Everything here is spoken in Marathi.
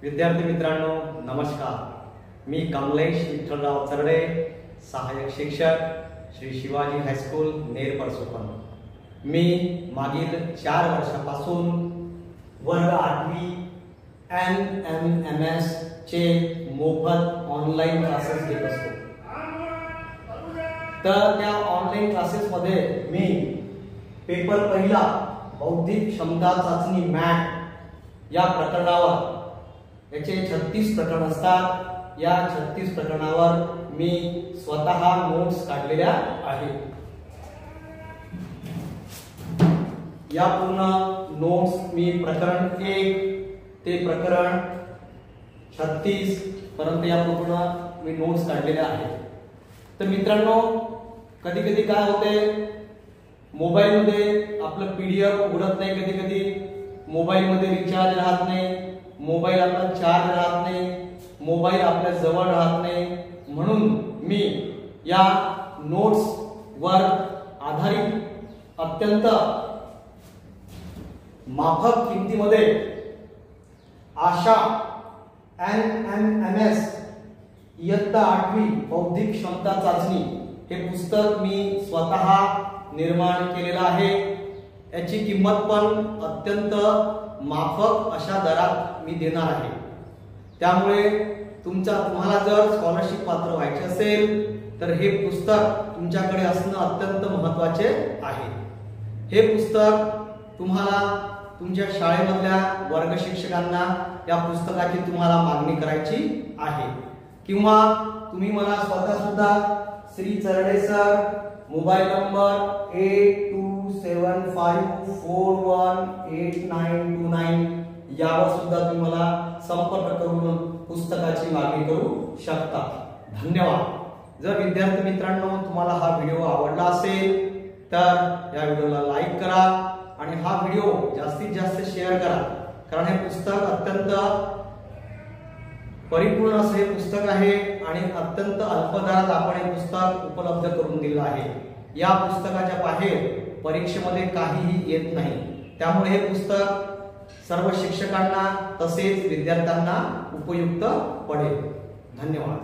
विद्यार्थी मित्रांनो नमस्कार। मी कमलेश विठ्ठलराव चरडे, सहाय्यक शिक्षक, श्री शिवाजी हायस्कूल नेर परसोपन। मी मागील 4 वर्षापासून वर्ग 8वी NMMS चे मोफत ऑनलाइन क्लासेस घेत असतो। तर त्या ऑनलाइन क्लासेस मध्ये मी पेपर पहिला बौद्धिक क्षमता चाचणी मॅट या प्रकरणावर, याचे 36 प्रकरण असतात, या 36 प्रकरणावर मी स्वतः नोट्स काढलेल्या आहेत। या पूर्ण नोट्स मी प्रकरण 1 ते प्रकरण 36 पर्यंत या पूर्ण मी नोट्स काढलेल्या आहेत। तर मित्रांनो, कधी कधी काय होते, मोबाईल मध्ये आपलं PDF उघडत नाही, कधी कधी मोबाईल मध्ये रिचार्ज राहत नाही, मोबाईल आपला चार्ज राहत नाही, मोबाईल आपल्या जवळ राहत नाही। म्हणून मी या नोट्स वर आधारित अत्यंत माफक किमतीमध्ये आशा NMMS इयत्ता 8वी बौद्धिक क्षमता चाचणी हे पुस्तक मी स्वतः निर्माण केलेलं आहे। याची किंमत पण अत्यंत माफक अशा दरात मी देणार आहे। त्यामुळे तुम्हाला जर स्कॉलरशिप पात्र व्हायचे असेल तर हे पुस्तक तुमच्याकडे असणं अत्यंत महत्त्वाचे आहे। हे पुस्तक तुम्हाला तुमच्या शाळेमधल्या वर्ग शिक्षकांना या पुस्तकाची तुम्हाला मागणी करायची आहे, किंवा तुम्ही मला स्वतः सुद्धा श्री चरडे सर, मोबाईल नंबर 8275418929 यावर सुद्धा तुम्ही मला संपर्क करून पुस्तकाची मागणी करू शकता। धन्यवाद। जर विद्यार्थी मित्रांनो तुम्हाला हा व्हिडिओ आवडला असेल तर या व्हिडिओला लाईक करा आणि हा व्हिडिओ जास्तीत जास्त शेअर करा, कारण हे पुस्तक अत्यंत परिपूर्ण असे हे पुस्तक आहे आणि अत्यंत अल्प दरात आपण हे पुस्तक उपलब्ध करून दिलं आहे। या पुस्तकाच्या बाहेर परीक्षेमध्ये काहीही येत नाही, त्यामुळे हे पुस्तक सर्व शिक्षकांना तसेच विद्यार्थ्यांना उपयुक्त पडेल। धन्यवाद।